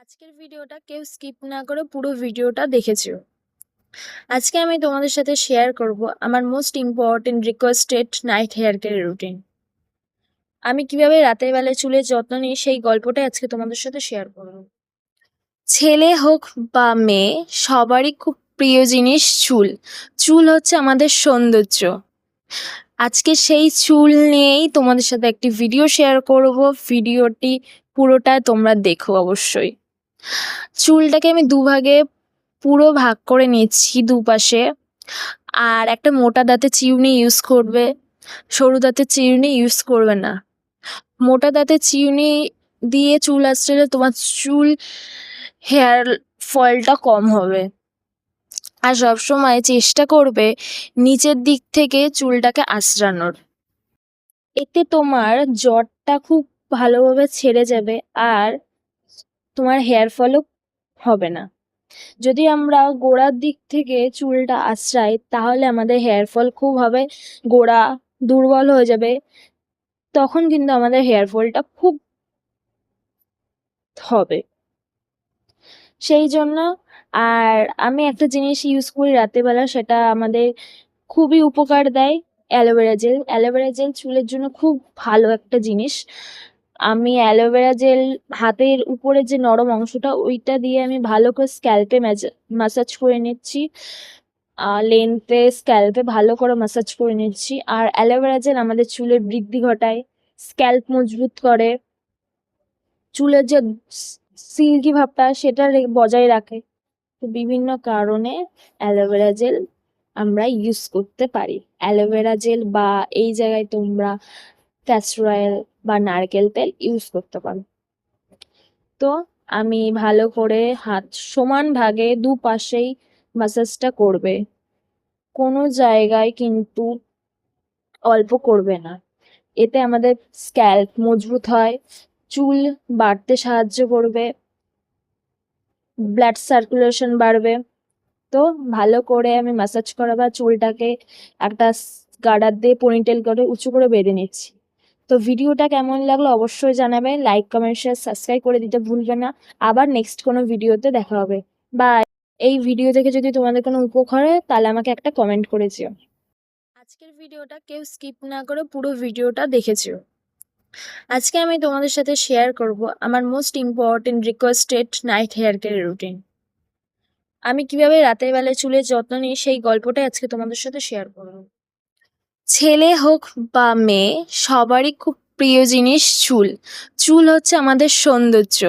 আজকের ভিডিওটা কেউ স্কিপ না করে পুরো ভিডিওটা দেখেছো। আজকে আমি তোমাদের সাথে শেয়ার করব আমার most important requested night hair care routine. আমি কিভাবে রাতের বেলায় চুলের যত্ন নিই সেই গল্পটাই আজকে তোমাদের সাথে শেয়ার করব। ছেলে হোক বা মেয়ে, সবারই খুব প্রিয় জিনিস চুল। চুল হচ্ছে আমাদের সৌন্দর্য। আজকে সেই চুল নিয়েই তোমাদের সাথে একটি ভিডিও শেয়ার করব। ভিডিওটি পুরোটা তোমরা দেখো অবশ্যই। চুলটাকে আমি দুভাগে পুরো ভাগ করে নিচ্ছি দুপাশে। আর একটা মোটা দাঁতের চিরুনি ইউজ করবে, সরু দাঁতের চিরুনি ইউজ করবে না। মোটা দাঁতের চিরুনি দিয়ে চুল আঁচড়ালে তোমার চুল হেয়ার ফলটা কম হবে। আর সবসময় চেষ্টা করবে নিচের দিক থেকে চুলটাকে আঁচড়ানোর। এতে তোমার জটটা খুব ভালোভাবে ছেড়ে যাবে আর তোমার হেয়ার ফলও হবে না। যদি আমরা গোড়ার দিক থেকে চুলটা আঁচড়াই তাহলে আমাদের হেয়ার ফল খুব হবে, গোড়া দুর্বল হয়ে যাবে, তখন কিন্তু আমাদের হেয়ার ফলটা খুব হবে। সেই জন্য আর আমি একটা জিনিস ইউজ করি রাতেরবেলা, সেটা আমাদের খুবই উপকার দেয়, অ্যালোভেরা জেল। অ্যালোভেরা জেল চুলের জন্য খুব ভালো একটা জিনিস। আমি অ্যালোভেরা জেল হাতের উপরে যে নরম অংশটা ওইটা দিয়ে আমি ভালো করে স্ক্যাল্পে ম্যাসাজ করে নিচ্ছি। লেন্থে স্ক্যাল্পে ভালো করে ম্যাসাজ করে নিচ্ছি। আর অ্যালোভেরা জেল আমাদের চুলের বৃদ্ধি ঘটায়, স্ক্যাল্প মজবুত করে, চুলের যে সিল্কি ভাবটা সেটা বজায় রাখে। তো বিভিন্ন কারণে অ্যালোভেরা জেল আমরা ইউজ করতে পারি। অ্যালোভেরা জেল বা এই জায়গায় তোমরা ক্যাস্টর অয়েল বা নারকেল তেল ইউজ করতে পারো। তো আমি ভালো করে হাত সমান ভাগে দুপাশেই ম্যাসাজটা করবে, কোনো জায়গায় কিন্তু অল্প করবে না। এতে আমাদের স্ক্যাল্প মজবুত হয়, চুল বাড়তে সাহায্য করবে, ব্লাড সার্কুলেশন বাড়বে। তো ভালো করে আমি ম্যাসাজ করা বা চুলটাকে একটা গার্ডার দিয়ে পনিটেল করে উঁচু করে বেঁধে নিচ্ছি। তো ভিডিওটা কেমন লাগলো অবশ্যই জানাবে, লাইক কমেন্ট শেয়ার সাবস্ক্রাইব করে দিতে ভুলবে না। আবার নেক্সট কোনো ভিডিওতে দেখা হবে। বাই। এই ভিডিও থেকে যদি তোমাদের কোনো উপকার হয় তাহলে আমাকে একটা কমেন্ট করে যেও। আজকের ভিডিওটা কেউ স্কিপ না করে পুরো ভিডিওটা দেখেছো। আজকে আমি তোমাদের সাথে শেয়ার করব আমার most important requested night hair care routine. আমি কিভাবে রাতের বেলায় চুলের যত্ন নিই সেই গল্পটাই আজকে তোমাদের সাথে শেয়ার করব। ছেলে হোক বা মেয়ে, সবারই খুব প্রিয় জিনিস চুল। চুল হচ্ছে আমাদের সৌন্দর্য।